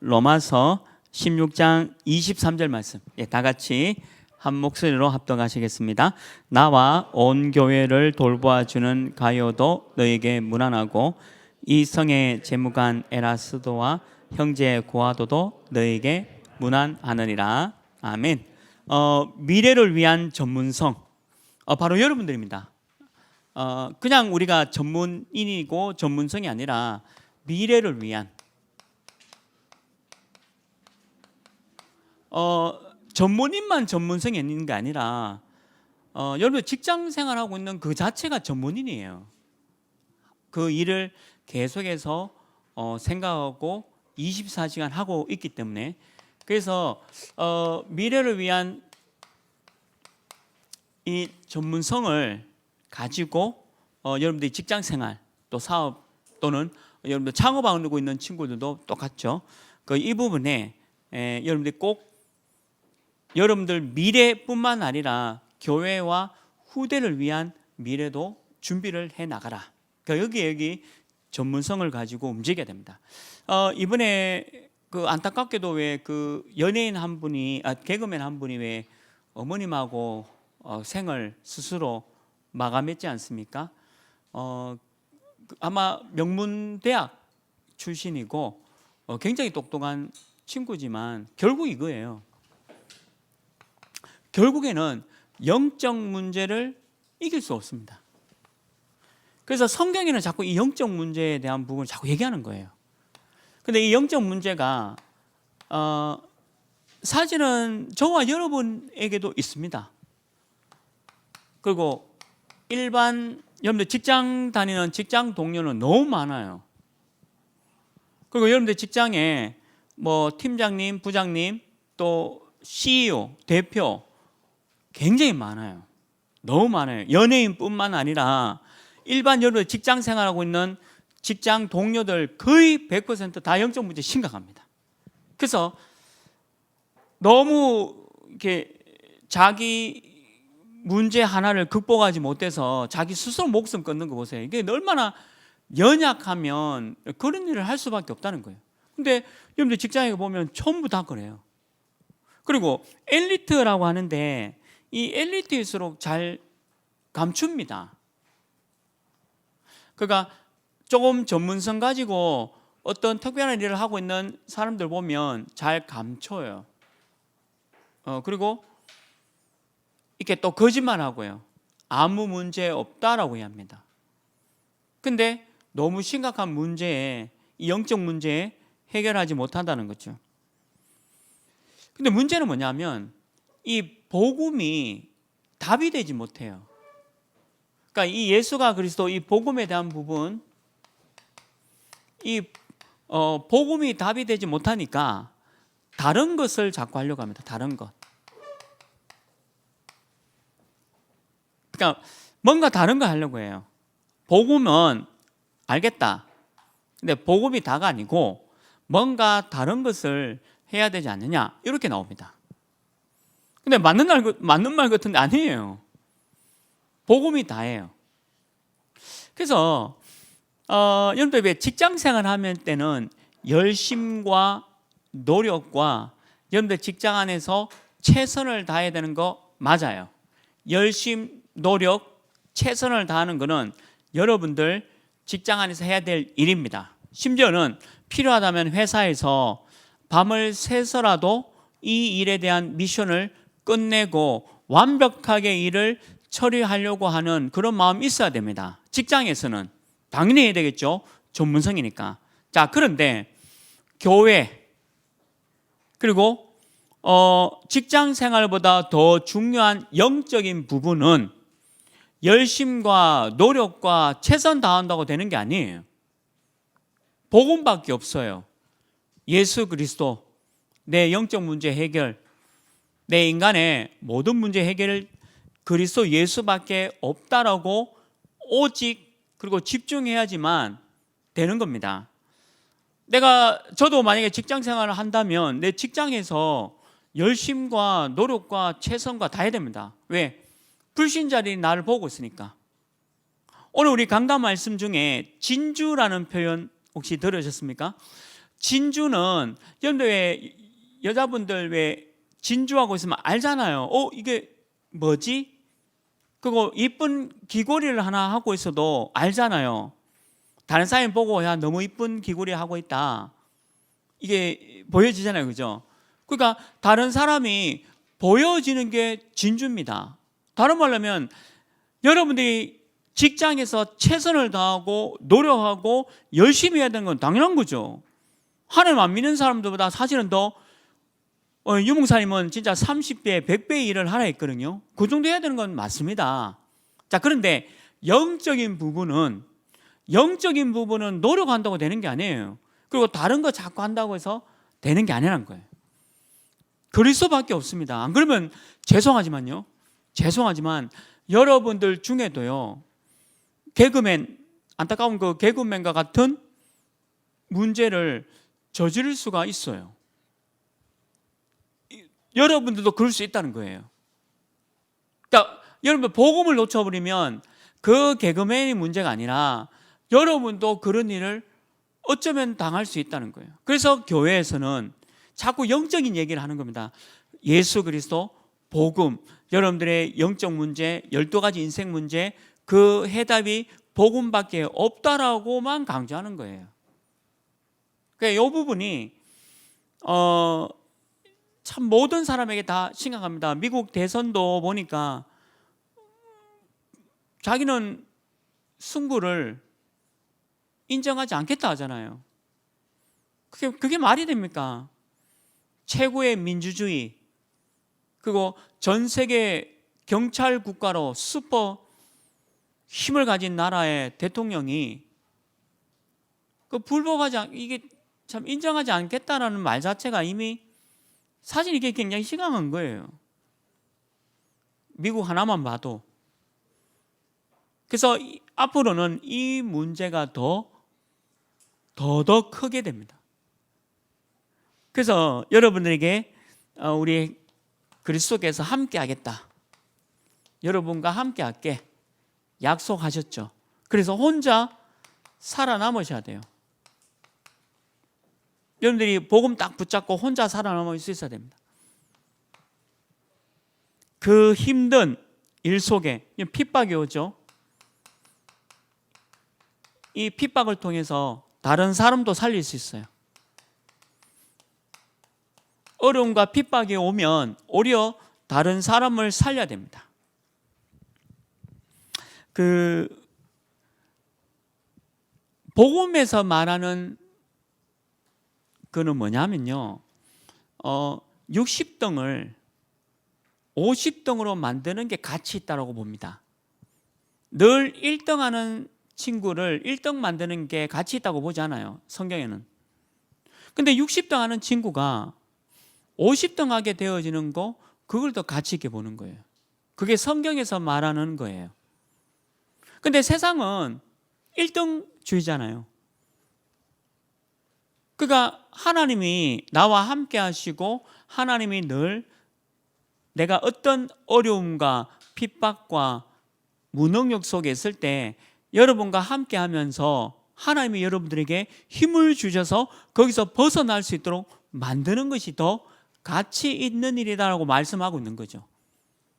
로마서 16장 23절 말씀, 다 같이 한 목소리로 합독하시겠습니다. 나와 온 교회를 돌보아주는 가요도 너에게 문안하고 이 성의 재무관 에라스도와 형제 고아도도 너에게 문안하느니라. 아멘. 미래를 위한 전문성, 바로 여러분들입니다. 그냥 우리가 전문인이고 전문성이 아니라 미래를 위한, 전문인만 전문성이 있는 게 아니라 여러분 직장 생활하고 있는 그 자체가 전문인이에요. 그 일을 계속해서 생각하고 24시간 하고 있기 때문에, 그래서 미래를 위한 이 전문성을 가지고 여러분들이 직장 생활 또 사업 또는 여러분들 창업하고 있는 친구들도 똑같죠. 이 부분에 여러분들이 꼭 여러분들 미래뿐만 아니라 교회와 후대를 위한 미래도 준비를 해 나가라. 그러니까 여기 전문성을 가지고 움직여야 됩니다. 이번에 안타깝게도 왜 연예인 한 분이, 개그맨 한 분이 왜 어머님하고 생을 스스로 마감했지 않습니까? 아마 명문대학 출신이고 굉장히 똑똑한 친구지만 결국 이거예요. 결국에는 영적 문제를 이길 수 없습니다. 그래서 성경에는 자꾸 이 영적 문제에 대한 부분을 자꾸 얘기하는 거예요. 근데 이 영적 문제가 사실은 저와 여러분에게도 있습니다. 그리고 일반 여러분들 직장 다니는 직장 동료는 너무 많아요. 그리고 여러분들 직장에 팀장님, 부장님, 또 CEO, 대표 굉장히 많아요. 너무 많아요. 연예인뿐만 아니라 일반 여러분 직장 생활하고 있는 직장 동료들 거의 100% 영적 문제 심각합니다. 그래서 너무 이렇게 자기 문제 하나를 극복하지 못해서 자기 스스로 목숨 끊는 거 보세요. 이게 얼마나 연약하면 그런 일을 할 수밖에 없다는 거예요. 근데 여러분들 직장에 보면 전부 다 그래요. 그리고 엘리트라고 하는데 이 엘리트일수록 잘 감춥니다. 그러니까 조금 전문성 가지고 어떤 특별한 일을 하고 있는 사람들 보면 잘 감춰요. 그리고 이렇게 또 거짓말하고요. 아무 문제 없다라고 합니다. 근데 너무 심각한 문제에, 이 영적 문제에 해결하지 못한다는 거죠. 근데 문제는 뭐냐면 이 복음이 답이 되지 못해요. 그러니까 이 예수가 그리스도, 이 복음에 대한 부분, 이 복음이 답이 되지 못하니까 다른 것을 자꾸 하려고 합니다. 다른 것. 그러니까 뭔가 다른 거 하려고 해요. 복음은 알겠다. 근데 복음이 다가 아니고 뭔가 다른 것을 해야 되지 않느냐, 이렇게 나옵니다. 근데 맞는 말 같은데 아니에요. 복음이 다예요. 그래서 여러분들 왜 직장 생활 하면 때는 열심과 노력과 여러분들 직장 안에서 최선을 다해야 되는 거 맞아요. 열심, 노력, 최선을 다하는 거는 여러분들 직장 안에서 해야 될 일입니다. 심지어는 필요하다면 회사에서 밤을 새서라도 이 일에 대한 미션을 끝내고 완벽하게 일을 처리하려고 하는 그런 마음이 있어야 됩니다. 직장에서는 당연히 해야 되겠죠. 전문성이니까. 자, 그런데 교회 그리고 직장 생활보다 더 중요한 영적인 부분은 열심과 노력과 최선 다한다고 되는 게 아니에요. 복음밖에 없어요. 예수 그리스도, 내 영적 문제 해결, 내 인간의 모든 문제 해결을 그리스도 예수밖에 없다라고 오직 그리고 집중해야지만 되는 겁니다. 저도 만약에 직장 생활을 한다면 내 직장에서 열심과 노력과 최선과 다 해야 됩니다. 왜? 불신자들이 나를 보고 있으니까. 오늘 우리 강단 말씀 중에 진주라는 표현 혹시 들으셨습니까? 진주는 여러분들 왜 여자분들 왜 진주하고 있으면 알잖아요. 이게 뭐지? 그리고 이쁜 귀걸이를 하나 하고 있어도 알잖아요. 다른 사람이 보고 야 너무 이쁜 귀걸이 하고 있다. 이게 보여지잖아요. 그죠? 그러니까 다른 사람이 보여지는 게 진주입니다. 다른 말로 하면 여러분들이 직장에서 최선을 다하고 노력하고 열심히 해야 되는 건 당연한 거죠. 하나님 안 믿는 사람들보다 사실은 더 유목사님은 진짜 30배, 100배 일을 하라 했거든요. 그 정도 해야 되는 건 맞습니다. 자, 그런데 영적인 부분은 노력한다고 되는 게 아니에요. 그리고 다른 거 자꾸 한다고 해서 되는 게 아니라는 거예요. 그리스도밖에 없습니다. 안 그러면 죄송하지만 여러분들 중에도요, 안타까운 그 개그맨과 같은 문제를 저지를 수가 있어요. 여러분들도 그럴 수 있다는 거예요. 그러니까 여러분 복음을 놓쳐버리면 그 개그맨이 문제가 아니라 여러분도 그런 일을 어쩌면 당할 수 있다는 거예요. 그래서 교회에서는 자꾸 영적인 얘기를 하는 겁니다. 예수 그리스도, 복음, 여러분들의 영적 문제, 12가지 인생 문제, 그 해답이 복음밖에 없다라고만 강조하는 거예요. 그러니까 이 부분이 참 모든 사람에게 다 심각합니다. 미국 대선도 보니까 자기는 승부를 인정하지 않겠다 하잖아요. 그게 말이 됩니까? 최고의 민주주의, 그리고 전 세계 경찰 국가로 슈퍼 힘을 가진 나라의 대통령이 이게 참 인정하지 않겠다라는 말 자체가 이미 사실 이게 굉장히 심각한 거예요. 미국 하나만 봐도. 그래서 앞으로는 이 문제가 더 크게 됩니다. 그래서 여러분들에게 우리 그리스도께서 함께 하겠다. 여러분과 함께 할게. 약속하셨죠. 그래서 혼자 살아남으셔야 돼요. 여러분들이 복음 딱 붙잡고 혼자 살아남을 수 있어야 됩니다. 그 힘든 일 속에 핍박이 오죠. 이 핍박을 통해서 다른 사람도 살릴 수 있어요. 어려움과 핍박이 오면 오히려 다른 사람을 살려야 됩니다. 그 복음에서 말하는 그는 뭐냐면요, 60등을 50등으로 만드는 게 가치 있다고 봅니다. 늘 1등 하는 친구를 1등 만드는 게 가치 있다고 보지 않아요, 성경에는. 근데 60등 하는 친구가 50등 하게 되어지는 거, 그걸 더 가치 있게 보는 거예요. 그게 성경에서 말하는 거예요. 근데 세상은 1등주의잖아요. 그러니까 하나님이 나와 함께 하시고 하나님이 늘 내가 어떤 어려움과 핍박과 무능력 속에 있을 때 여러분과 함께 하면서 하나님이 여러분들에게 힘을 주셔서 거기서 벗어날 수 있도록 만드는 것이 더 가치 있는 일이다라고 말씀하고 있는 거죠.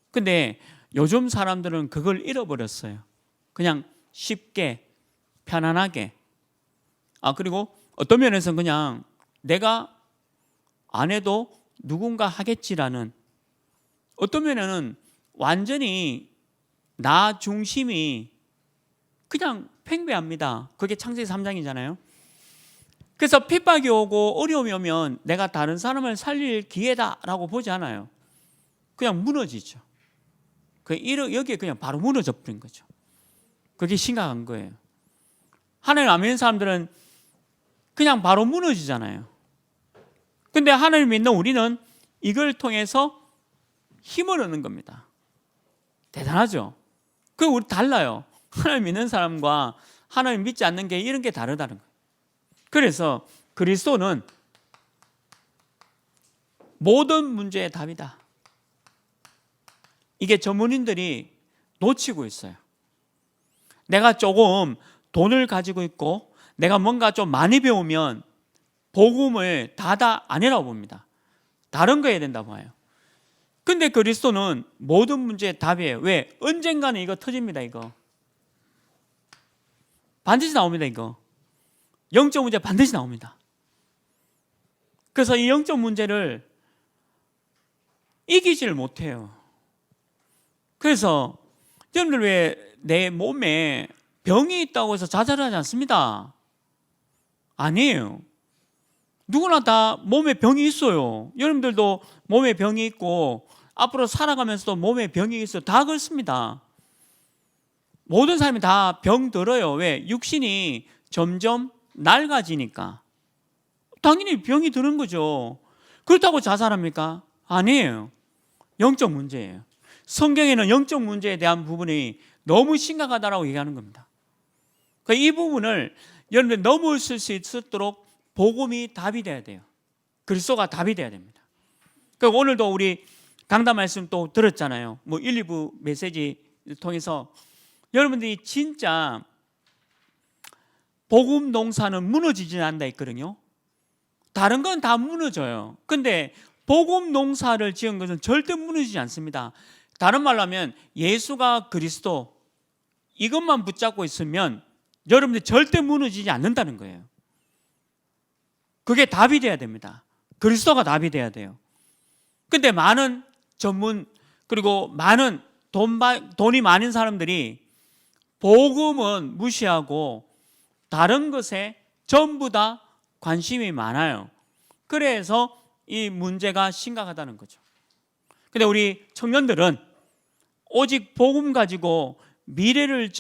근데 요즘 사람들은 그걸 잃어버렸어요. 그냥 쉽게 편안하게, 그리고 어떤 면에서는 그냥 내가 안 해도 누군가 하겠지라는, 어떤 면에는 완전히 나 중심이 그냥 팽배합니다. 그게 창세기 3장이잖아요. 그래서 핍박이 오고 어려움이 오면 내가 다른 사람을 살릴 기회다라고 보지 않아요. 그냥 무너지죠. 여기에 그냥 바로 무너져 버린 거죠. 그게 심각한 거예요. 하나님 안 믿는 사람들은 그냥 바로 무너지잖아요. 근데 하나님 믿는 우리는 이걸 통해서 힘을 얻는 겁니다. 대단하죠? 우리 달라요. 하나님 믿는 사람과 하나님 믿지 않는 게 이런 게 다르다는 거예요. 그래서 그리스도는 모든 문제의 답이다. 이게 전문인들이 놓치고 있어요. 내가 조금 돈을 가지고 있고 내가 뭔가 좀 많이 배우면 복음을 다다 아니라고 봅니다. 다른 거 해야 된다고 봐요. 근데 그리스도는 모든 문제의 답이에요. 왜? 언젠가는 이거 터집니다. 이거 반드시 나옵니다. 이거 영적 문제 반드시 나옵니다. 그래서 이 영적 문제를 이기지를 못해요. 그래서 여러분들 왜 내 몸에 병이 있다고 해서 자살을 하지 않습니다. 아니에요. 누구나 다 몸에 병이 있어요. 여러분들도 몸에 병이 있고 앞으로 살아가면서도 몸에 병이 있어요. 다 그렇습니다. 모든 사람이 다 병 들어요. 왜? 육신이 점점 낡아지니까 당연히 병이 드는 거죠. 그렇다고 자살합니까? 아니에요. 영적 문제예요. 성경에는 영적 문제에 대한 부분이 너무 심각하다라고 얘기하는 겁니다. 이 부분을 여러분들 넘어설 수 있도록 복음이 답이 돼야 돼요. 그리스도가 답이 돼야 됩니다. 오늘도 우리 강단 말씀 또 들었잖아요. 1, 2부 메시지 통해서 여러분들이 진짜 복음 농사는 무너지지 않는다 했거든요. 다른 건 다 무너져요. 근데 복음 농사를 지은 것은 절대 무너지지 않습니다. 다른 말로 하면 예수가 그리스도 이것만 붙잡고 있으면 여러분들이 절대 무너지지 않는다는 거예요. 그게 답이 돼야 됩니다. 그리스도가 답이 돼야 돼요. 근데 많은 전문 그리고 많은 돈이 많은 사람들이 복음은 무시하고 다른 것에 전부 다 관심이 많아요. 그래서 이 문제가 심각하다는 거죠. 근데 우리 청년들은 오직 복음 가지고 미래를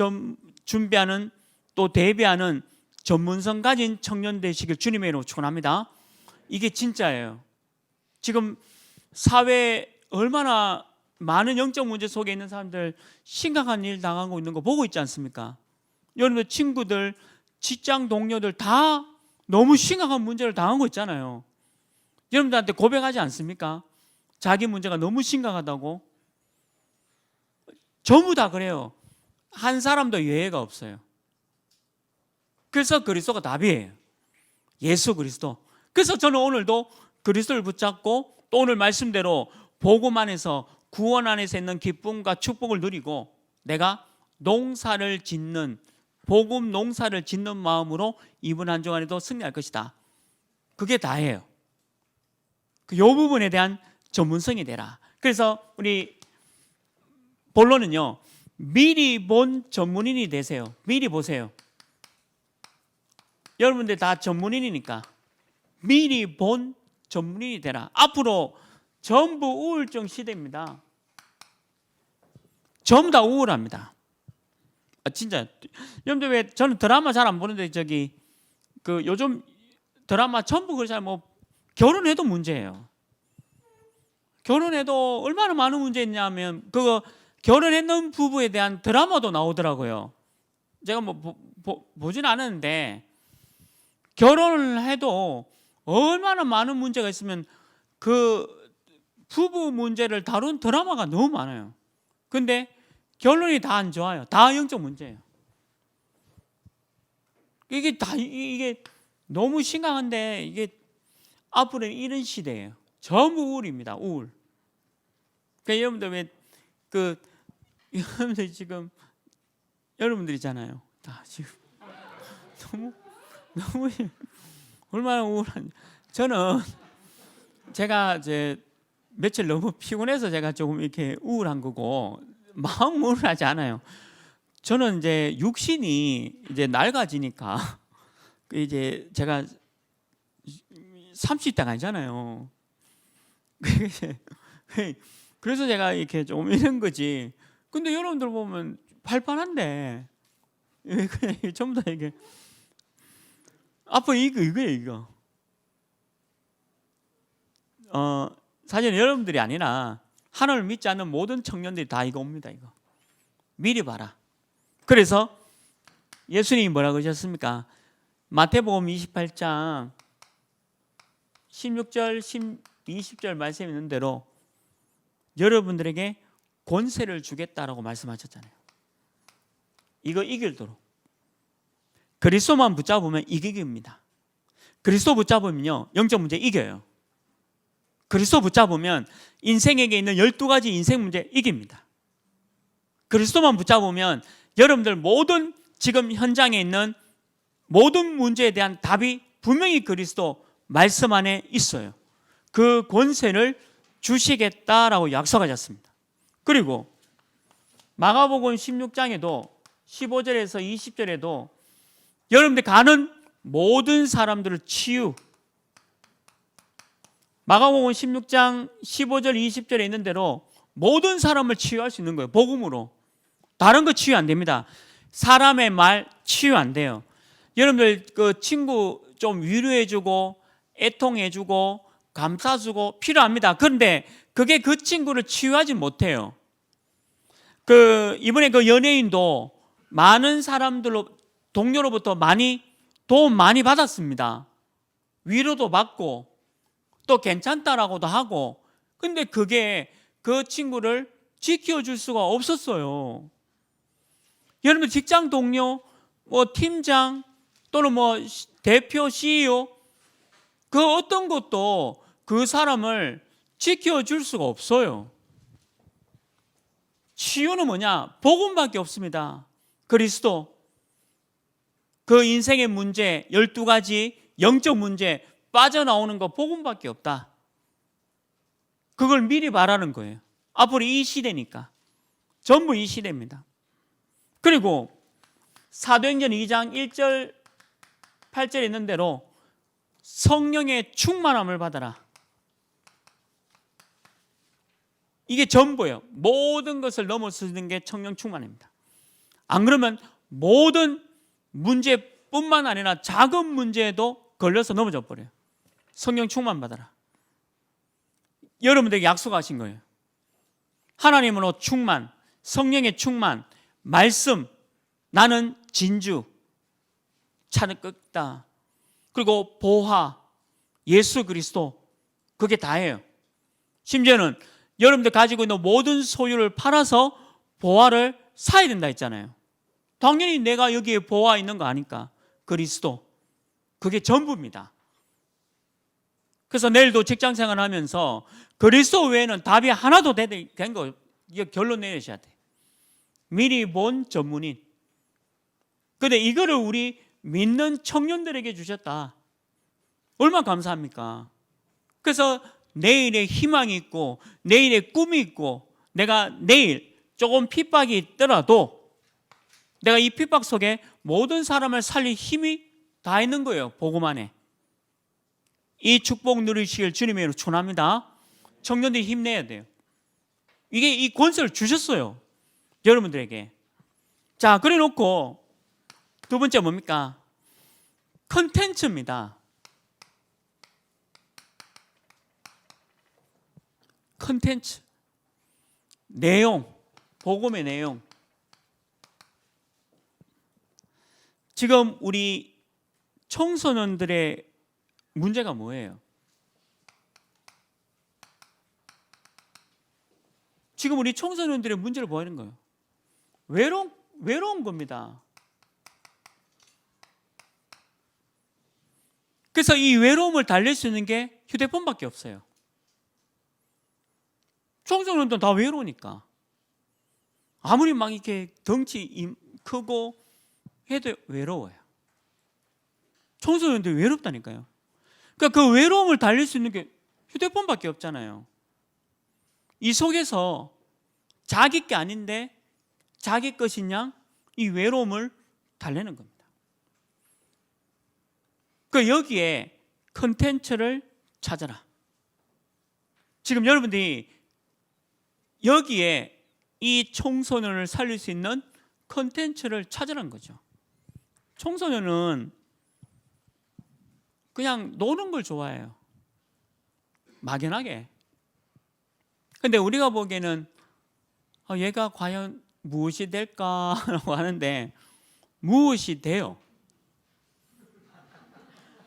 준비하는 또 대비하는 전문성 가진 청년 되시길 주님의 이름으로 축원합니다. 이게 진짜예요. 지금 사회에 얼마나 많은 영적 문제 속에 있는 사람들 심각한 일 당하고 있는 거 보고 있지 않습니까? 여러분들 친구들, 직장 동료들 다 너무 심각한 문제를 당하고 있잖아요. 여러분들한테 고백하지 않습니까? 자기 문제가 너무 심각하다고. 전부 다 그래요. 한 사람도 예외가 없어요. 그래서 그리스도가 답이에요. 예수 그리스도. 그래서 저는 오늘도 그리스도를 붙잡고 또 오늘 말씀대로 복음 안에서 구원 안에서 있는 기쁨과 축복을 누리고 내가 농사를 짓는 복음 농사를 짓는 마음으로 이번 한 주간에도 승리할 것이다. 그게 다예요. 이 부분에 대한 전문성이 되라. 그래서 우리 본론은요, 미리 본 전문인이 되세요. 미리 보세요. 여러분들 다 전문인이니까 미리 본 전문인이 되라. 앞으로 전부 우울증 시대입니다. 전부 다 우울합니다. 진짜. 여러분들 왜 저는 드라마 잘 안 보는데 요즘 드라마 전부 그렇잖아요. 결혼해도 문제예요. 결혼해도 얼마나 많은 문제 있냐면 결혼했는 부부에 대한 드라마도 나오더라고요. 제가 보진 않았는데 결혼을 해도 얼마나 많은 문제가 있으면 그 부부 문제를 다룬 드라마가 너무 많아요. 근데 결론이 다 안 좋아요. 다 영적 문제예요. 이게 너무 심각한데 이게 앞으로는 이런 시대예요. 전부 우울입니다. 우울. 그러니까 여러분들 여러분들 지금 여러분들이잖아요. 다 지금 너무 얼마나 우울한. 저는 제가 며칠 너무 피곤해서 제가 조금 이렇게 우울한 거고 마음 우울하지 않아요. 저는 이제 육신이 이제 낡아지니까 이제 제가 30대가 아니잖아요. 그래서 제가 이렇게 좀 이런 거지. 근데 여러분들 보면 팔팔한데 그냥 전부 다 이게 앞으로 이거예요. 사실 여러분들이 아니라 하나님을 믿지 않는 모든 청년들이 다 이거 옵니다. 이거 미리 봐라. 그래서 예수님이 뭐라고 하셨습니까? 마태복음 28장 16절 20절 말씀에 있는 대로 여러분들에게 권세를 주겠다라고 말씀하셨잖아요. 이거 이길도록 그리스도만 붙잡으면 이기기입니다. 그리스도 붙잡으면요, 영적 문제 이겨요. 그리스도 붙잡으면 인생에게 있는 12가지 인생 문제 이깁니다. 그리스도만 붙잡으면 여러분들 모든 지금 현장에 있는 모든 문제에 대한 답이 분명히 그리스도 말씀 안에 있어요. 그 권세를 주시겠다라고 약속하셨습니다. 그리고 마가복음 16장에도 15절에서 20절에도 여러분들 가는 모든 사람들을 치유, 마가복음 16장 15절 20절에 있는 대로 모든 사람을 치유할 수 있는 거예요. 복음으로. 다른 거 치유 안 됩니다. 사람의 말 치유 안 돼요. 여러분들 그 친구 좀 위로해주고 애통해주고 감싸주고 필요합니다. 그런데 그게 그 친구를 치유하지 못해요. 이번에 그 연예인도 많은 사람들로 동료로부터 도움 많이 받았습니다. 위로도 받고 또 괜찮다라고도 하고, 근데 그게 그 친구를 지켜줄 수가 없었어요. 여러분 직장 동료, 팀장 또는 대표, CEO 그 어떤 것도 그 사람을 지켜줄 수가 없어요. 치유는 뭐냐? 복음밖에 없습니다. 그리스도. 그 인생의 문제 12가지 영적 문제 빠져나오는 거 복음밖에 없다. 그걸 미리 말하는 거예요. 앞으로 이 시대니까. 전부 이 시대입니다. 그리고 사도행전 2장 1절 8절에 있는 대로 성령의 충만함을 받아라. 이게 전부예요. 모든 것을 넘어서는 게 성령 충만입니다. 안 그러면 모든 문제뿐만 아니라 작은 문제에도 걸려서 넘어져 버려요. 성령 충만 받아라. 여러분들에게 약속하신 거예요. 하나님으로 충만, 성령의 충만, 말씀, 나는 진주, 차는 끄다. 그리고 보화, 예수 그리스도, 그게 다예요. 심지어는 여러분들 가지고 있는 모든 소유를 팔아서 보화를 사야 된다 했잖아요. 당연히 내가 여기에 보화 있는 거 아니까. 그리스도, 그게 전부입니다. 그래서 내일도 직장 생활하면서 그리스도 외에는 답이 하나도 된 거, 이거 결론 내리셔야 돼. 미리 본 전문인. 근데 이거를 우리 믿는 청년들에게 주셨다. 얼마나 감사합니까? 그래서 내일의 희망이 있고 내일의 꿈이 있고, 내가 내일 조금 핍박이 있더라도 내가 이 핍박 속에 모든 사람을 살릴 힘이 다 있는 거예요. 복음 안에. 이 축복 누리시길 주님의 이름으로 축원합니다. 청년들이 힘내야 돼요. 이게 이 권세를 주셨어요. 여러분들에게. 자, 그래 놓고 두 번째 뭡니까? 컨텐츠입니다. 컨텐츠. 내용. 복음의 내용. 지금 우리 청소년들의 문제가 뭐예요? 지금 우리 청소년들의 문제를 보이는 거예요. 외로운 겁니다. 그래서 이 외로움을 달랠 수 있는 게 휴대폰밖에 없어요. 청소년들은 다 외로우니까. 아무리 막 이렇게 덩치 크고 해도 외로워요. 청소년들이 외롭다니까요. 그러니까 그 외로움을 달랠 수 있는 게 휴대폰밖에 없잖아요. 이 속에서 자기 게 아닌데 자기 것인 양 이 외로움을 달래는 겁니다. 그 여기에 컨텐츠를 찾아라. 지금 여러분들이 여기에 이 청소년을 살릴 수 있는 컨텐츠를 찾으라는 거죠. 청소년은 그냥 노는 걸 좋아해요. 막연하게. 근데 우리가 보기에는 얘가 과연 무엇이 될까라고 하는데 무엇이 돼요.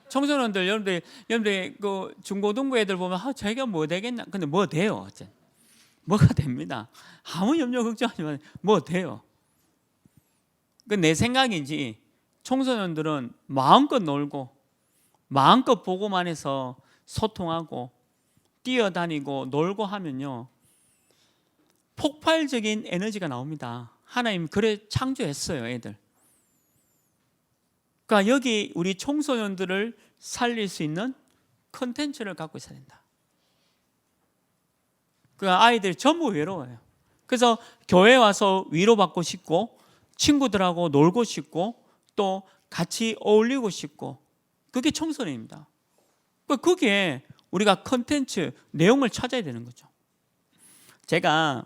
청소년들 여러분들 그 중고등부 애들 보면 자기가 뭐 되겠나? 근데 뭐 돼요? 어쨌든 뭐가 됩니다. 아무 염려 걱정하지 마세요. 뭐 돼요. 그 내 생각인지 청소년들은 마음껏 놀고 마음껏 보고만 해서 소통하고 뛰어다니고 놀고 하면요, 폭발적인 에너지가 나옵니다. 하나님 그래 창조했어요, 애들. 그러니까 여기 우리 청소년들을 살릴 수 있는 컨텐츠를 갖고 있어야 된다. 그 아이들이 전부 외로워요. 그래서 교회 와서 위로받고 싶고 친구들하고 놀고 싶고 또 같이 어울리고 싶고, 그게 청소년입니다. 거기에 우리가 컨텐츠 내용을 찾아야 되는 거죠. 제가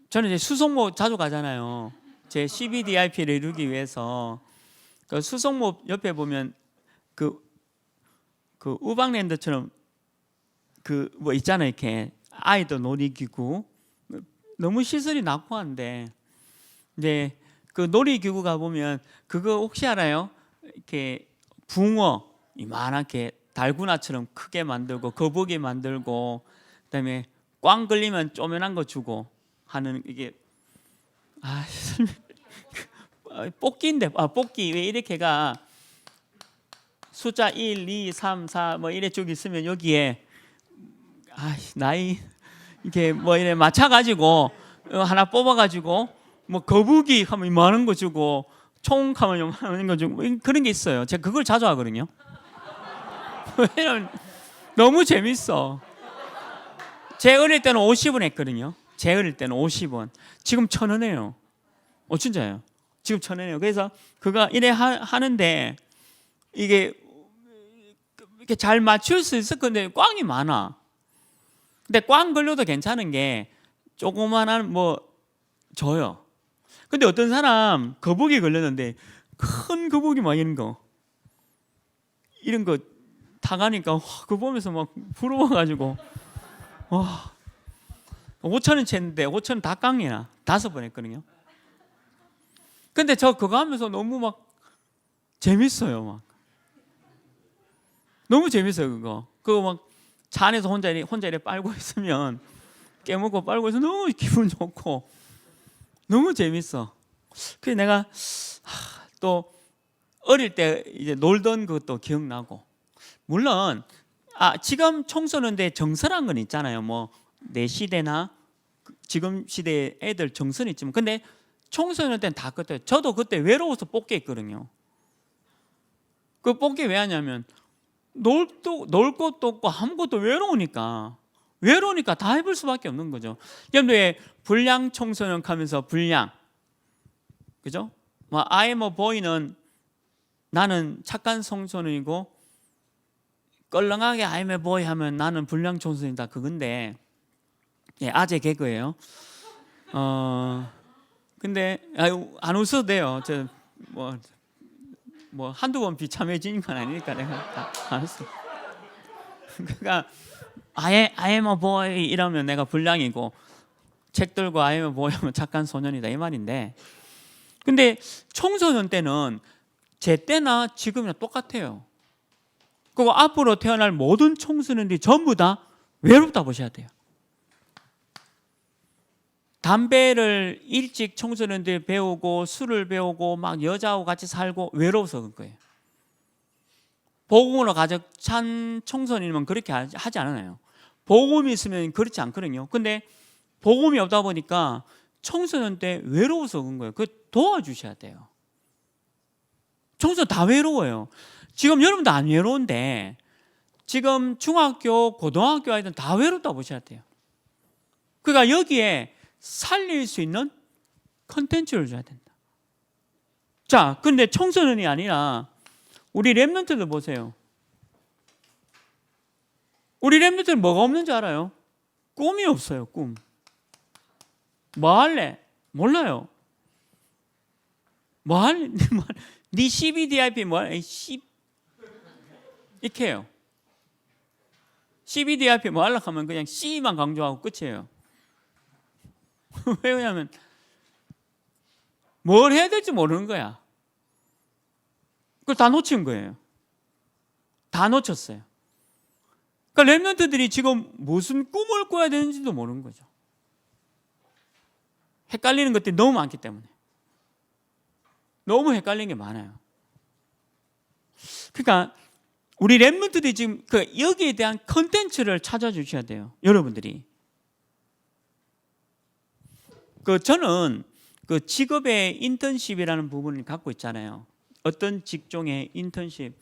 저는 이제 수성모 자주 가잖아요. 제 CBDIP를 이루기 위해서. 그 수성모 옆에 보면 그 우방랜드처럼 뭐 있잖아요. 이렇게 아이들 놀이기구. 너무 시설이 낙후한데, 이제 그 놀이기구 가 보면 그거 혹시 알아요? 이렇게 붕어 이만하게 달구나처럼 크게 만들고 거북이 만들고, 그다음에 꽝 걸리면 쪼면한 거 주고 하는, 이게 뽑기인데, 뽑기 왜 이렇게가 숫자 1, 2, 3, 4 뭐 이래 쭉 있으면 여기에 나이 이렇게 뭐 이래 맞춰가지고 하나 뽑아가지고 뭐 거북이 하면 이만한 거 주고 총 하면 이만한 거 주고 그런 게 있어요. 제가 그걸 자주 하거든요. 왜냐면 너무 재밌어. 제 어릴 때는 50원 했거든요. 제 어릴 때는 50원. 지금 1,000원이에요. 진짜예요. 지금 1,000원이에요. 그래서 그가 이래 하는데 이게 이렇게 잘 맞출 수 있을 건데 꽝이 많아. 근데 꽝 걸려도 괜찮은 게 조그만한 뭐 줘요. 근데 어떤 사람 거북이 걸렸는데 큰 거북이 막 이런 거 타가니까 그거 보면서 막 부러워가지고 5,000원 챘는데 5,000원 다 깡이야. 5번 했거든요. 근데 저 그거 하면서 너무 막 재밌어요. 막 너무 재밌어요. 그거 막 차 안에서 혼자 이래 빨고 있으면 깨먹고 빨고 있으면 너무 기분 좋고 너무 재밌어. 그래서 내가 또 어릴 때 이제 놀던 것도 기억나고, 물론 지금 청소년대 정서란 건 있잖아요. 뭐 내 시대나 지금 시대 애들 정서는 있지만, 근데 청소년 때는 다 그때, 저도 그때 외로워서 뽑기 했거든요. 그 뽑기 왜 하냐면 놀 것도 없고 아무것도 외로우니까 다 해볼 수밖에 없는 거죠. 여러분들 불량 청소년 하면서 불량, 그죠? I am a boy는 나는 착한 청소년이고, 껄렁하게 I am a boy 하면 나는 불량 청소년이다, 그건데 아재 개그예요. 근데 안 웃어도 돼요. 저 뭐 한두 번 비참해지는 건 아니니까 내가 안 웃어. 그러니까 I am a boy 이러면 내가 불량이고, 책 들고 I am a boy 하면 착한 소년이다, 이 말인데, 근데 청소년 때는 제 때나 지금이나 똑같아요. 그리고 앞으로 태어날 모든 청소년들이 전부 다 외롭다 보셔야 돼요. 담배를 일찍 청소년들 배우고 술을 배우고 막 여자하고 같이 살고 외로워서 그런 거예요. 복음으로 가득 찬 청소년이면 그렇게 하지 않아요. 복음이 있으면 그렇지 않거든요. 근데 복음이 없다 보니까 청소년 때 외로워서 그런 거예요. 그거 도와주셔야 돼요. 청소년 다 외로워요. 지금 여러분도 안 외로운데 지금 중학교, 고등학교 아이들은 다 외롭다 보셔야 돼요. 그러니까 여기에 살릴 수 있는 컨텐츠를 줘야 된다. 자, 근데 청소년이 아니라 우리 랩런트들 보세요. 우리 랩런트는 뭐가 없는 줄 알아요? 꿈이 없어요. 꿈. 뭐 할래? 몰라요. 뭐 할래? 네 CBDIP 뭐 할래? 이렇게 해요. CBDIP 뭐 하려고 하면 그냥 C만 강조하고 끝이에요. 왜냐하면 뭘 해야 될지 모르는 거야. 그걸 다 놓친 거예요. 다 놓쳤어요. 그러니까 랩런트들이 지금 무슨 꿈을 꿔야 되는지도 모르는 거죠. 헷갈리는 것들이 너무 많기 때문에. 너무 헷갈리는 게 많아요. 그러니까 우리 랩런트들이 지금 여기에 대한 컨텐츠를 찾아주셔야 돼요. 여러분들이. 저는 직업의 인턴십이라는 부분을 갖고 있잖아요. 어떤 직종의 인턴십.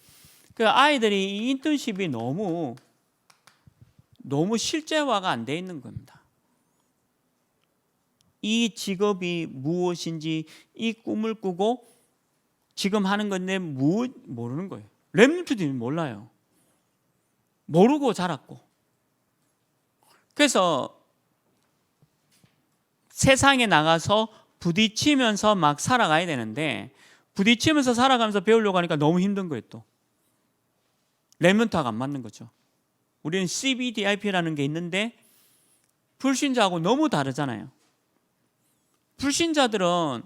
아이들이 이 인턴십이 너무 실제화가 안 돼 있는 겁니다. 이 직업이 무엇인지, 이 꿈을 꾸고 지금 하는 건데 모르는 거예요. 랩런트들이 몰라요. 모르고 자랐고. 그래서 세상에 나가서 부딪히면서 막 살아가야 되는데, 부딪히면서 살아가면서 배우려고 하니까 너무 힘든 거예요. 또 랩런트하고 안 맞는 거죠. 우리는 CBDIP라는 게 있는데 불신자하고 너무 다르잖아요. 불신자들은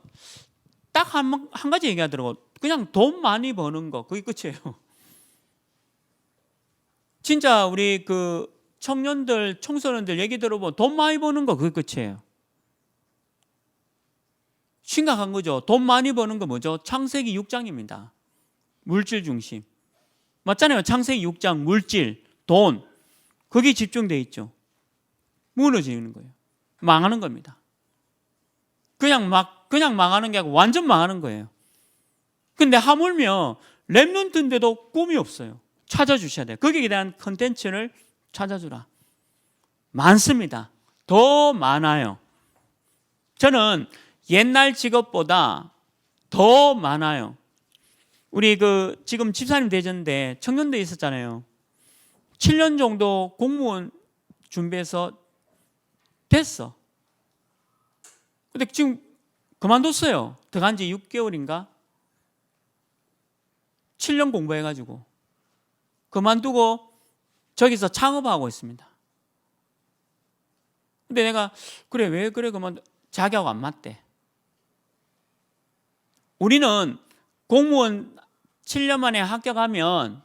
딱 한 가지 얘기하더라고. 그냥 돈 많이 버는 거, 그게 끝이에요. 진짜 우리 청년들, 청소년들 얘기 들어보면 돈 많이 버는 거, 그게 끝이에요. 심각한 거죠. 돈 많이 버는 거 뭐죠? 창세기 6장입니다. 물질 중심. 맞잖아요. 창세기 6장 물질, 돈, 거기에 집중되어 있죠. 무너지는 거예요. 망하는 겁니다. 그냥 망하는 게 아니고 완전 망하는 거예요. 근데 하물며 랩런트인데도 꿈이 없어요. 찾아주셔야 돼요. 거기에 대한 컨텐츠를 찾아주라. 많습니다. 더 많아요. 저는 옛날 직업보다 더 많아요. 우리 지금 집사님 되셨는데 청년대에 있었잖아요. 7년 정도 공무원 준비해서 됐어. 근데 지금 그만뒀어요. 들어간 지 6개월인가? 7년 공부해가지고 그만두고 저기서 창업하고 있습니다. 근데 내가 왜 그래 자기하고 안 맞대. 우리는 공무원 7년 만에 합격하면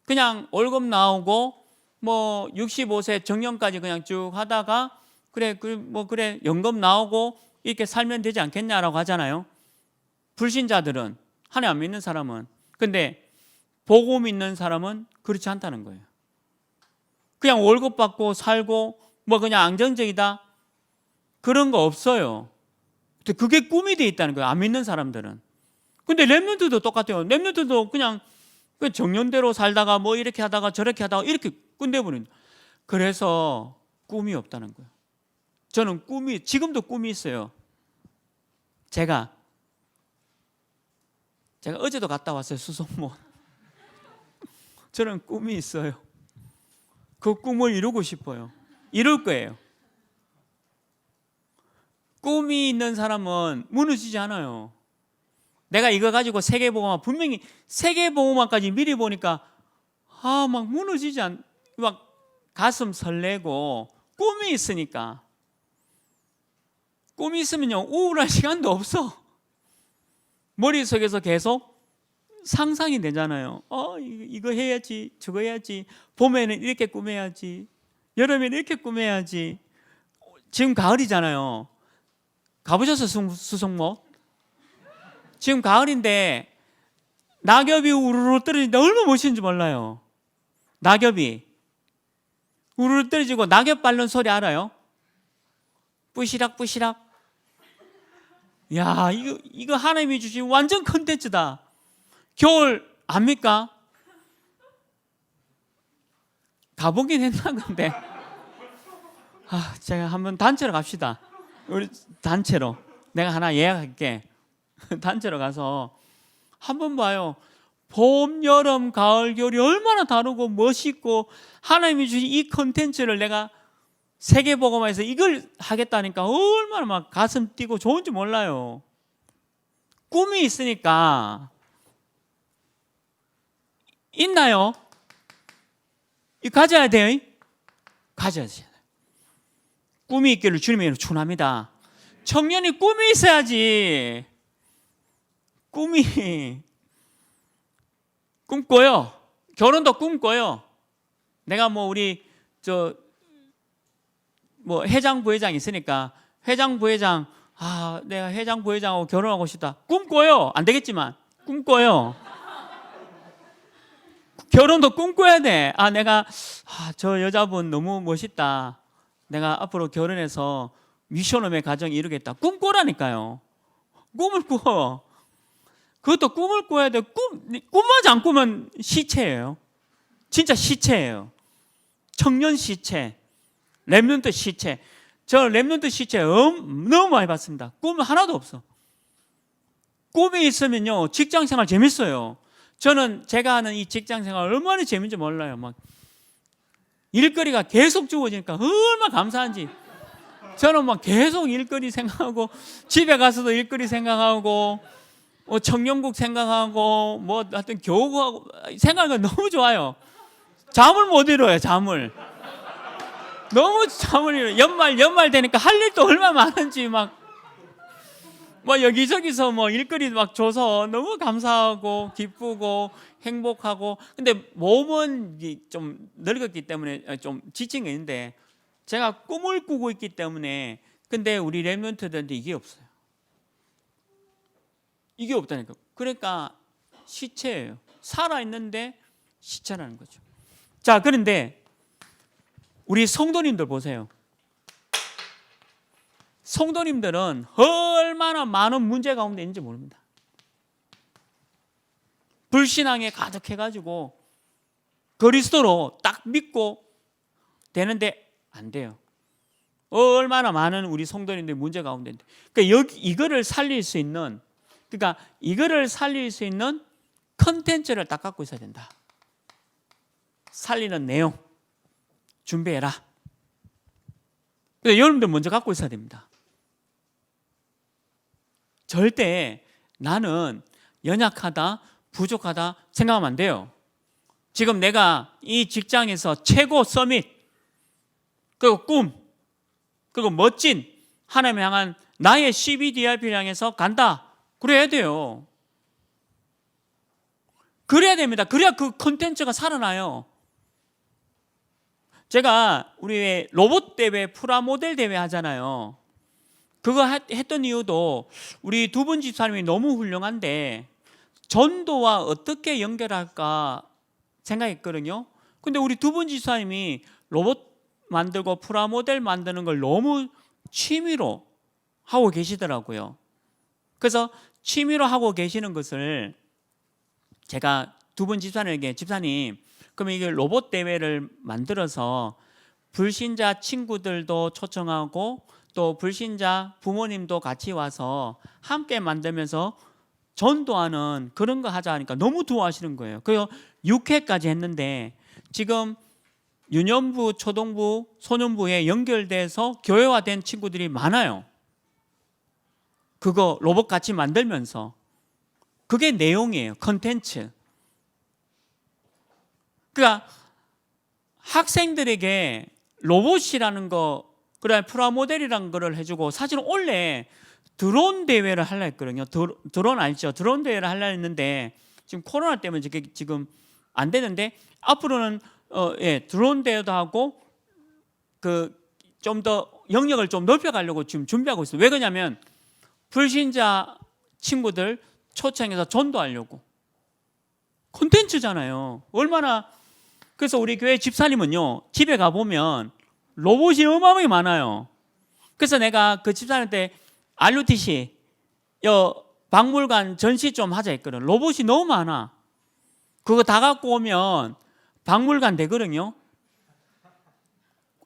그냥 월급 나오고 65세 정년까지 그냥 쭉 하다가 그래 연금 나오고 이렇게 살면 되지 않겠냐라고 하잖아요. 불신자들은, 하나님 안 믿는 사람은. 근데 복음 있는 사람은 그렇지 않다는 거예요. 그냥 월급 받고 살고 그냥 안정적이다, 그런 거 없어요. 그게 꿈이 돼 있다는 거예요. 안 믿는 사람들은. 근데 랩런트도 똑같아요. 랩런트도 그냥 정년대로 살다가 이렇게 하다가 저렇게 하다가 이렇게 끝내버린. 그래서 꿈이 없다는 거예요. 저는 지금도 꿈이 있어요. 제가 어제도 갔다 왔어요. 수성모. 저는 꿈이 있어요. 그 꿈을 이루고 싶어요. 이룰 거예요. 꿈이 있는 사람은 무너지지 않아요. 내가 이거 가지고 세계복음화, 분명히 세계복음화까지 미리 보니까 막 무너지지 막 가슴 설레고, 꿈이 있으니까. 꿈이 있으면요 우울할 시간도 없어. 머릿속에서 계속 상상이 되잖아요. 이거 해야지, 저거 해야지, 봄에는 이렇게 꾸며야지, 여름에는 이렇게 꾸며야지. 지금 가을이잖아요. 가보셨어요? 수성모? 지금 가을인데 낙엽이 우르르 떨어지는데 얼마나 멋있는지 몰라요. 낙엽이 우르르 떨어지고 낙엽 밟는 소리 알아요? 뿌시락 뿌시락. 야, 이거 하나님이 주신 완전 컨텐츠다. 겨울 압니까? 가보긴 했나 근데. 제가 한번 단체로 갑시다. 우리 단체로 내가 하나 예약할게. 단체로 가서 한번 봐요. 봄, 여름, 가을, 겨울이 얼마나 다르고 멋있고, 하나님이 주신 이 컨텐츠를 내가 세계복음화에서 이걸 하겠다니까 얼마나 막 가슴 뛰고 좋은지 몰라요. 꿈이 있으니까. 있나요? 가져야 돼요. 가져야 돼요. 꿈이 있기를 주님의 이름으로 축원합니다. 청년이 꿈이 있어야지. 꿈이 꿈꿔요. 결혼도 꿈꿔요. 내가 우리 회장 부회장 있으니까 회장 부회장, 내가 회장 부회장하고 결혼하고 싶다. 꿈꿔요. 안 되겠지만 꿈꿔요. 결혼도 꿈꿔야 돼. 내가 저 여자분 너무 멋있다. 내가 앞으로 결혼해서 미션홈의 가정 이루겠다. 꿈꾸라니까요. 꿈을 꾸어. 그것도 꿈을 꿔야 돼. 꿈마저 안 꾸면 시체예요. 진짜 시체예요. 청년 시체, 랩런트 시체. 저 랩런트 시체 너무 많이 봤습니다. 꿈 하나도 없어. 꿈이 있으면요, 직장 생활 재밌어요. 저는 제가 하는 이 직장 생활 얼마나 재밌는지 몰라요. 막 일거리가 계속 주어지니까 얼마나 감사한지. 저는 막 계속 일거리 생각하고, 집에 가서도 일거리 생각하고, 청년국 생각하고, 뭐 하여튼 교육하고 생각하는 거 너무 좋아요. 잠을 못 이뤄요. 잠을 너무 잠을 이뤄요. 연말 되니까 할 일도 얼마나 많은지 뭐 여기저기서 뭐 일거리 막 줘서 너무 감사하고 기쁘고 행복하고. 근데 몸은 좀 늙었기 때문에 좀 지친 게 있는데, 제가 꿈을 꾸고 있기 때문에. 근데 우리 랩런트들한테 이게 없어요. 이게 없다니까. 그러니까 시체예요. 살아있는데 시체라는 거죠. 자, 그런데 우리 성도님들 보세요. 성도님들은 얼마나 많은 문제 가운데 있는지 모릅니다. 불신앙에 가득해가지고 그리스도로 딱 믿고 되는데 안 돼요. 얼마나 많은 우리 성도님들이 문제 가운데 있는데. 그러니까 이거를 살릴 수 있는 컨텐츠를 딱 갖고 있어야 된다. 살리는 내용 준비해라. 근데 여러분들 먼저 갖고 있어야 됩니다. 절대 나는 연약하다, 부족하다 생각하면 안 돼요. 지금 내가 이 직장에서 최고 서밋, 그리고 꿈, 그리고 멋진 하나님을 향한 나의 CBDRP를 향해서 간다. 그래야 돼요. 그래야 됩니다. 그래야 그 콘텐츠가 살아나요. 제가 우리 로봇 대회, 프라모델 대회 하잖아요. 그거 했던 이유도 우리 두 분 집사님이 너무 훌륭한데 전도와 어떻게 연결할까 생각했거든요. 근데 우리 두 분 집사님이 로봇 만들고 프라모델 만드는 걸 너무 취미로 하고 계시더라고요. 그래서 취미로 하고 계시는 것을 제가 두 분 집사님에게, 집사님, 그럼 이게 로봇 대회를 만들어서 불신자 친구들도 초청하고 또 불신자 부모님도 같이 와서 함께 만들면서 전도하는 그런 거 하자 하니까 너무 좋아하시는 거예요. 그래서 6회까지 했는데 지금 유년부, 초등부, 소년부에 연결돼서 교회화된 친구들이 많아요. 그거 로봇 같이 만들면서. 그게 내용이에요. 컨텐츠. 그러니까 학생들에게 로봇이라는 거, 그래 프라모델이라는 거를 해주고, 사실은 원래 드론 대회를 하려 했거든요. 드론 알죠? 드론 대회를 하려 했는데 지금 코로나 때문에 지금 안 되는데, 앞으로는 드론 대회도 하고 그 좀 더 영역을 좀 넓혀가려고 지금 준비하고 있어요. 왜 그러냐면 불신자 친구들 초청해서 전도하려고. 콘텐츠잖아요. 얼마나. 그래서 우리 교회 집사님은요, 집에 가보면 로봇이 어마어마하게 많아요. 그래서 내가 그 집사님한테 RUTC 박물관 전시 좀 하자 했거든. 로봇이 너무 많아. 그거 다 갖고 오면 박물관 되거든요.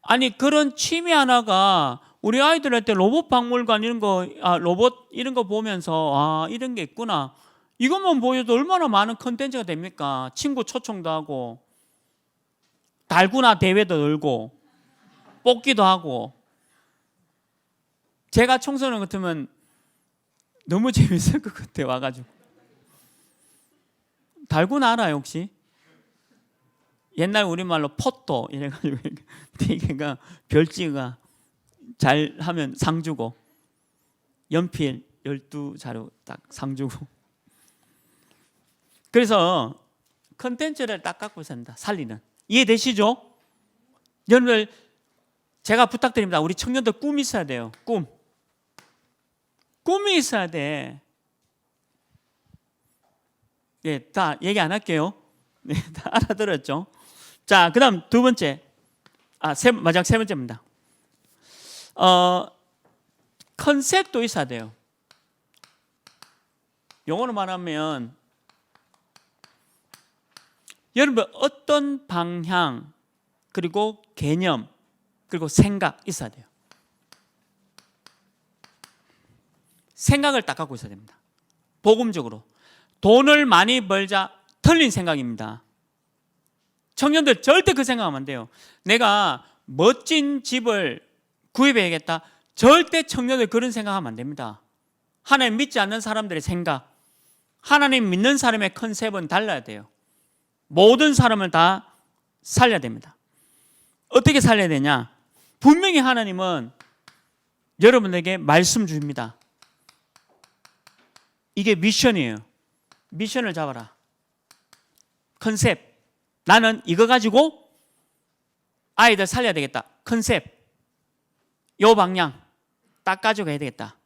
아니, 그런 취미 하나가 우리 아이들한테 로봇 박물관 이런 거, 로봇 이런 거 보면서 이런 게 있구나. 이것만 보여도 얼마나 많은 컨텐츠가 됩니까? 친구 초청도 하고 달구나 대회도 열고 뽑기도 하고. 제가 청소년 같으면 너무 재밌을 것 같아요. 와가지고. 달구나 알아요 혹시? 옛날 우리말로 포토 이래가지고 되게가 별지가 잘하면 상 주고, 연필 12자루 딱 상 주고. 그래서 컨텐츠를 딱 갖고 산다. 살리는. 이해되시죠? 여러분들 제가 부탁드립니다. 우리 청년들 꿈이 있어야 돼요. 꿈이 있어야 돼. 다 얘기 안 할게요. 네, 다 알아들었죠? 자, 그다음 두 번째, 마지막 세 번째입니다. 컨셉도 있어야 돼요. 영어로 말하면 여러분 어떤 방향 그리고 개념 그리고 생각 있어야 돼요. 생각을 딱 갖고 있어야 됩니다. 복음적으로 돈을 많이 벌자, 틀린 생각입니다. 청년들 절대 그 생각하면 안 돼요. 내가 멋진 집을 구입해야겠다. 절대 청년들 그런 생각하면 안 됩니다. 하나님 믿지 않는 사람들의 생각, 하나님 믿는 사람의 컨셉은 달라야 돼요. 모든 사람을 다 살려야 됩니다. 어떻게 살려야 되냐? 분명히 하나님은 여러분에게 말씀 줍니다. 이게 미션이에요. 미션을 잡아라. 컨셉. 나는 이거 가지고 아이들 살려야 되겠다. 컨셉. 요 방향 딱 가지고 가야 되겠다.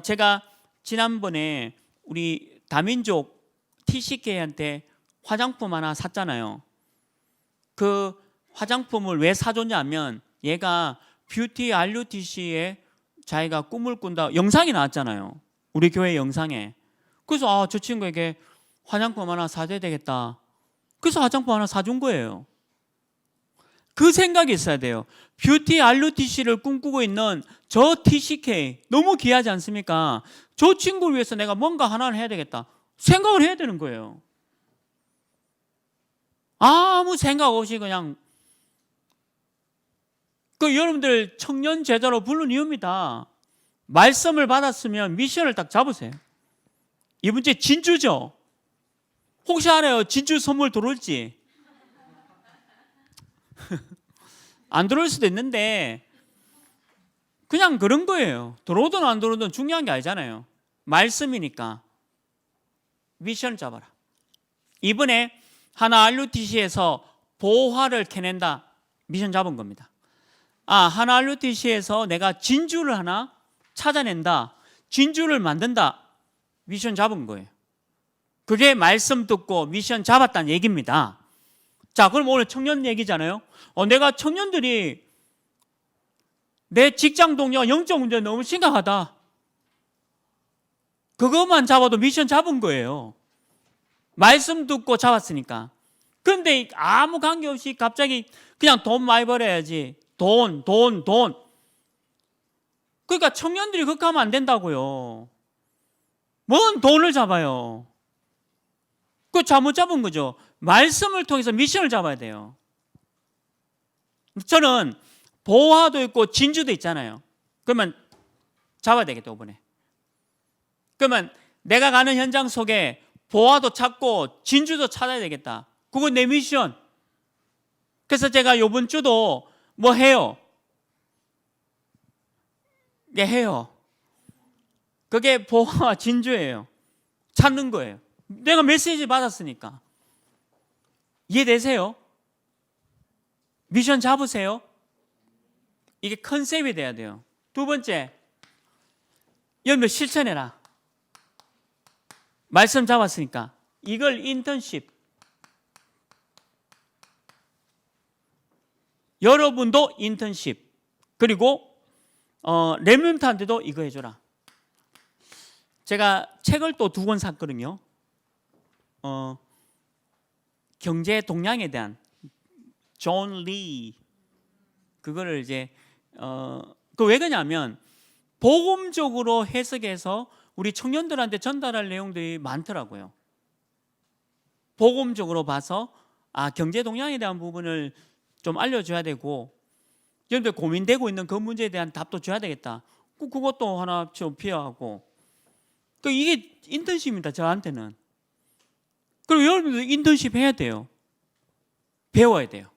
제가 지난번에 우리 다민족 TCK한테 화장품 하나 샀잖아요. 그 화장품을 왜 사줬냐 하면 얘가 뷰티 RUTC에 자기가 꿈을 꾼다 영상이 나왔잖아요. 우리 교회 영상에. 그래서 저 친구에게 화장품 하나 사줘야 되겠다. 그래서 화장품 하나 사준 거예요. 그 생각이 있어야 돼요. 뷰티 RUTC를 꿈꾸고 있는 저 TCK 너무 귀하지 않습니까? 저 친구를 위해서 내가 뭔가 하나를 해야 되겠다. 생각을 해야 되는 거예요. 아무 생각 없이 그냥 여러분들 청년 제자로 부른 이유입니다. 말씀을 받았으면 미션을 딱 잡으세요. 이번 주에 진주죠? 혹시 알아요? 진주 선물 들어올지? 안 들어올 수도 있는데 그냥 그런 거예요. 들어오든 안 들어오든 중요한 게 아니잖아요. 말씀이니까 미션을 잡아라. 이번에 하나 RUTC에서 보화를 캐낸다. 미션 잡은 겁니다. 하나 RUTC에서 내가 진주를 하나 찾아낸다. 진주를 만든다. 미션 잡은 거예요. 그게 말씀 듣고 미션 잡았다는 얘기입니다. 자, 그럼 오늘 청년 얘기잖아요. 내가 청년들이 내 직장 동료가 영적 문제 너무 심각하다. 그것만 잡아도 미션 잡은 거예요. 말씀 듣고 잡았으니까. 그런데 아무 관계없이 갑자기 그냥 돈 많이 벌어야지. 돈. 그러니까 청년들이 그렇게 하면 안 된다고요. 뭔 돈을 잡아요. 그거 잘못 잡은 거죠. 말씀을 통해서 미션을 잡아야 돼요. 저는 보화도 있고 진주도 있잖아요. 그러면 잡아야 되겠다, 이번에. 그러면 내가 가는 현장 속에 보화도 찾고 진주도 찾아야 되겠다. 그건 내 미션. 그래서 제가 이번 주도 뭐 해요? 해요. 그게 보화와 진주예요. 찾는 거예요. 내가 메시지 받았으니까. 이해되세요? 미션 잡으세요. 이게 컨셉이 돼야 돼요. 두 번째, 여러분 실천해라. 말씀 잡았으니까 이걸 인턴십. 여러분도 인턴십. 그리고 렘넌트한테도 이거 해줘라. 제가 책을 또 2권 샀거든요. 경제 동향에 대한 존 리. 그거를 이제 왜 그러냐면 복음적으로 해석해서 우리 청년들한테 전달할 내용들이 많더라고요. 복음적으로 봐서 경제 동향에 대한 부분을 좀 알려줘야 되고, 여러분들 고민되고 있는 그 문제에 대한 답도 줘야 되겠다. 그것도 하나 좀 필요하고. 이게 인턴십입니다, 저한테는. 그리고 여러분들 인턴십 해야 돼요. 배워야 돼요.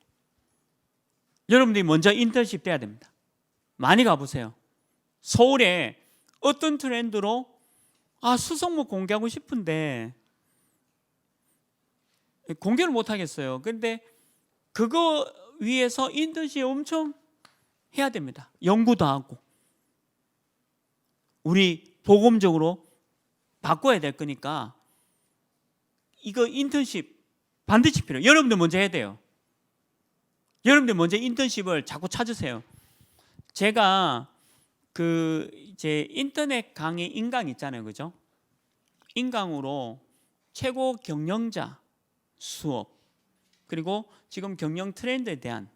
여러분들이 먼저 인턴십 돼야 됩니다. 많이 가보세요. 서울에 어떤 트렌드로 수성모 공개하고 싶은데 공개를 못 하겠어요. 그런데 그거 위해서 인턴십 엄청 해야 됩니다. 연구도 하고. 우리 복음적으로 바꿔야 될 거니까 이거 인턴십 반드시 필요해요. 여러분들 먼저 해야 돼요. 여러분들 먼저 인턴십을 자꾸 찾으세요. 제가 이제 인터넷 강의 인강 있잖아요, 그죠? 인강으로 최고 경영자 수업, 그리고 지금 경영 트렌드에 대한,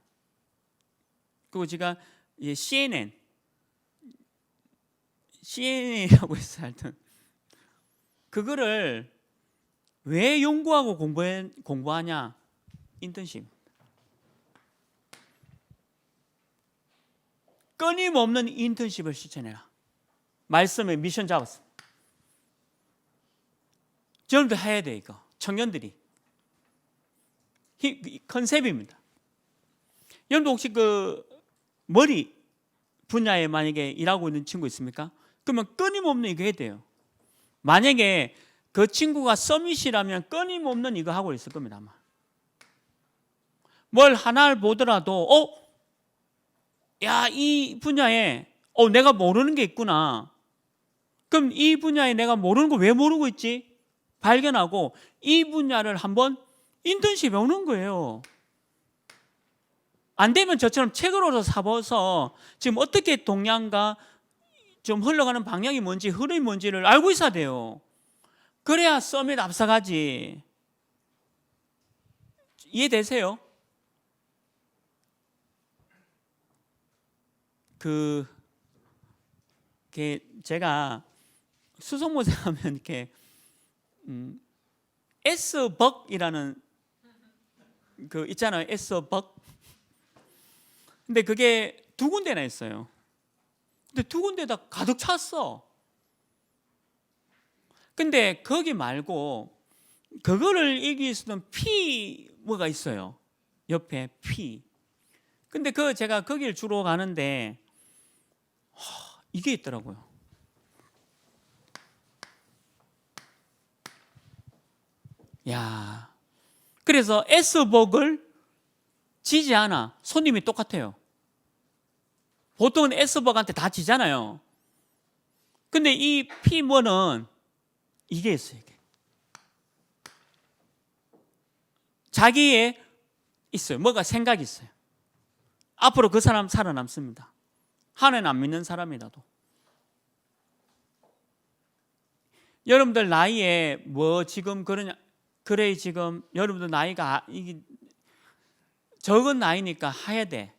그리고 제가 CNN이라고 했어요. 하여튼 그거를 왜 연구하고 공부하냐? 인턴십. 끊임없는 인턴십을 실천해라. 말씀에 미션 잡았어. 여러분들 해야 돼, 이거. 청년들이. 컨셉입니다. 여러분들 혹시 머리 분야에 만약에 일하고 있는 친구 있습니까? 그러면 끊임없는 이거 해야 돼요. 만약에 그 친구가 서밋이라면 끊임없는 이거 하고 있을 겁니다, 아마. 뭘 하나를 보더라도 야, 이 분야에 내가 모르는 게 있구나. 그럼 이 분야에 내가 모르는 거 왜 모르고 있지? 발견하고 이 분야를 한번 인턴십에 오는 거예요. 안 되면 저처럼 책으로 사봐서 지금 어떻게 동향과 좀 흘러가는 방향이 뭔지, 흐름이 뭔지를 알고 있어야 돼요. 그래야 서밋 앞서가지. 이해되세요? 제가 수성모세 하면 이렇게 S벅이라는 있잖아요. S벅. 근데 그게 2군데나 있어요. 근데 2군데다 가득 찼어. 근데 거기 말고 그거를 이길 수 있는 뭐가 있어요. 옆에 P. 근데 제가 거기를 주로 가는데 이게 있더라고요. 야, 그래서 S벅을 지지 않아. 손님이 똑같아요. 보통은 S벅한테 다 지잖아요. 근데 이 P1은 이게 있어요. 이게. 자기의 있어요. 뭐가 생각이 있어요. 앞으로 그 사람 살아남습니다. 하나님 안 믿는 사람이라도. 여러분들 나이에 지금 그래 지금 여러분들 나이가 적은 나이니까 해야 돼.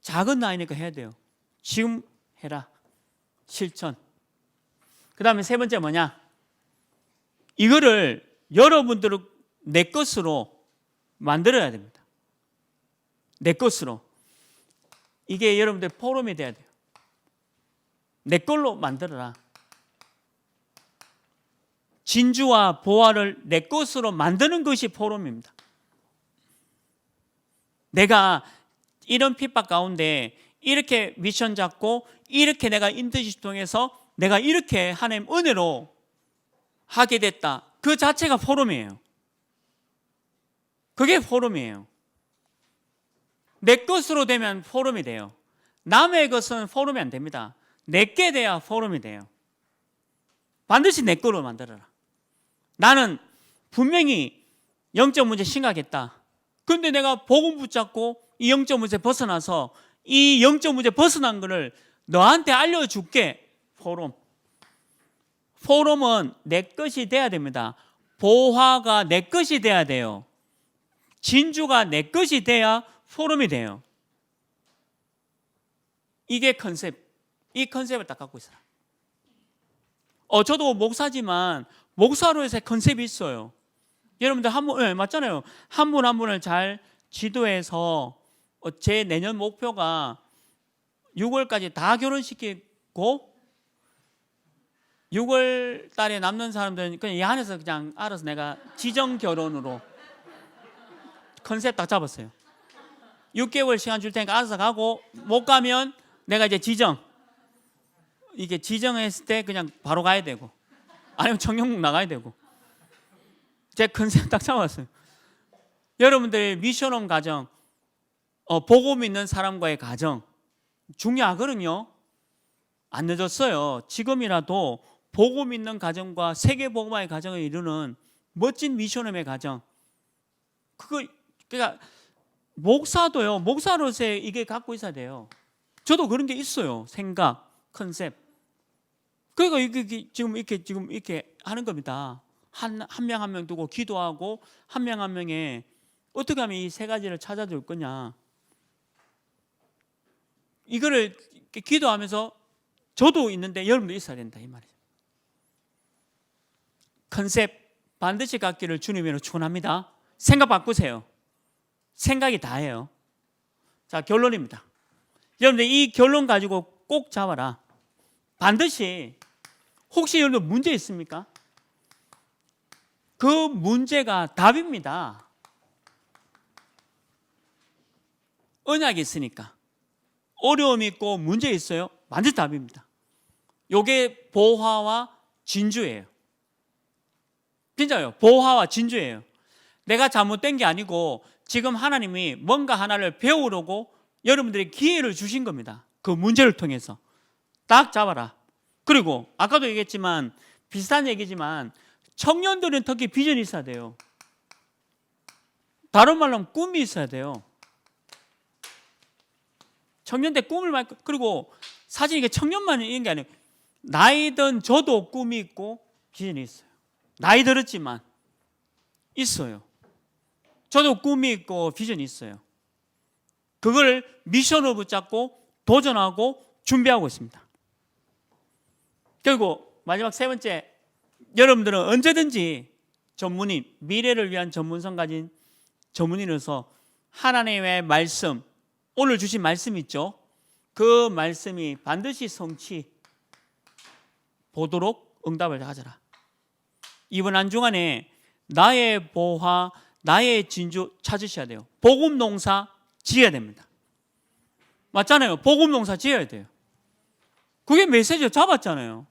작은 나이니까 해야 돼요. 지금 해라. 실천. 그 다음에 3번째 뭐냐? 이거를 여러분들은 내 것으로 만들어야 됩니다. 내 것으로. 이게 여러분들 포럼이 돼야 돼요. 내 걸로 만들어라. 진주와 보화를 내 것으로 만드는 것이 포럼입니다. 내가 이런 핍박 가운데 이렇게 미션 잡고 이렇게 내가 인턴십 통해서 내가 이렇게 하나님 은혜로 하게 됐다. 그 자체가 포럼이에요. 그게 포럼이에요. 내 것으로 되면 포럼이 돼요. 남의 것은 포럼이 안 됩니다. 내게 돼야 포럼이 돼요. 반드시 내 거로 만들어라. 나는 분명히 영적 문제 심각했다. 근데 내가 복음 붙잡고 이 영적 문제 벗어나서 이 영적 문제 벗어난 거를 너한테 알려줄게. 포럼은 내 것이 돼야 됩니다. 보화가 내 것이 돼야 돼요. 진주가 내 것이 돼야 포럼이 돼요. 이게 컨셉. 이 컨셉을 딱 갖고 있어라. 저도 목사지만 목사로 해서 컨셉이 있어요. 여러분들 맞잖아요. 한 분 한 분을 잘 지도해서 제 내년 목표가 6월까지 다 결혼시키고 6월 달에 남는 사람들은 그냥 이 안에서 그냥 알아서 내가 지정 결혼으로 컨셉 딱 잡았어요. 6개월 시간 줄 테니까 알아서 가고 못 가면 내가 이제 이게 지정했을 때 그냥 바로 가야 되고 아니면 청년국 나가야 되고 제 컨셉 딱 잡았어요. 여러분들의 미션홈 가정, 복음 있는 사람과의 가정 중요하거든요. 안 늦었어요. 지금이라도 복음 있는 가정과 세계 복음화의 가정을 이루는 멋진 미션홈의 가정 그러니까 목사도요. 목사로서의 이게 갖고 있어야 돼요. 저도 그런 게 있어요. 생각, 컨셉. 그러니까 이게 지금 이렇게 하는 겁니다. 한 명 한 명 두고 기도하고 한 명 한 명에 어떻게 하면 이 세 가지를 찾아줄 거냐. 이거를 기도하면서 저도 있는데 여러분도 있어야 된다 이 말이죠. 컨셉 반드시 갖기를 주님으로 축원합니다. 생각 바꾸세요. 생각이 다예요. 자, 결론입니다. 여러분들 이 결론 가지고 꼭 잡아라. 반드시 혹시 여러분 문제 있습니까? 그 문제가 답입니다. 언약이 있으니까. 어려움이 있고 문제 있어요? 반드시 답입니다. 이게 보화와 진주예요. 진짜요. 보화와 진주예요. 내가 잘못된 게 아니고 지금 하나님이 뭔가 하나를 배우려고 여러분들이 기회를 주신 겁니다. 그 문제를 통해서 딱 잡아라. 그리고 아까도 얘기했지만 비슷한 얘기지만 청년들은 특히 비전이 있어야 돼요. 다른 말로 하면 꿈이 있어야 돼요. 청년 때 꿈을 말, 그리고 사실 이게 청년만 있는 게 아니에요. 나이든 저도 꿈이 있고 비전이 있어요. 나이 들었지만 있어요. 저도 꿈이 있고 비전이 있어요. 그걸 미션으로 붙잡고 도전하고 준비하고 있습니다. 그리고 마지막 세 번째, 여러분들은 언제든지 전문인, 미래를 위한 전문성 가진 전문인으로서 하나님의 말씀, 오늘 주신 말씀 있죠? 그 말씀이 반드시 성취 보도록 응답을 하자라. 이번 한 주간에 나의 보화, 나의 진주 찾으셔야 돼요. 복음 농사 지어야 됩니다. 맞잖아요. 복음 농사 지어야 돼요. 그게 메시지를 잡았잖아요.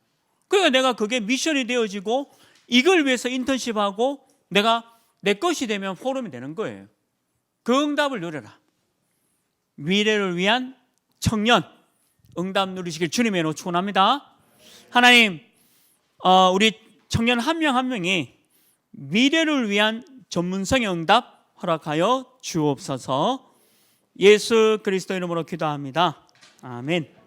그러니까 내가 그게 미션이 되어지고 이걸 위해서 인턴십하고 내가 내 것이 되면 포럼이 되는 거예요. 그 응답을 누려라. 미래를 위한 청년 응답 누리시길 주님의 이름으로 축원합니다. 하나님, 우리 청년 한 명 한 명이 미래를 위한 전문성의 응답 허락하여 주옵소서. 예수 그리스도 이름으로 기도합니다. 아멘.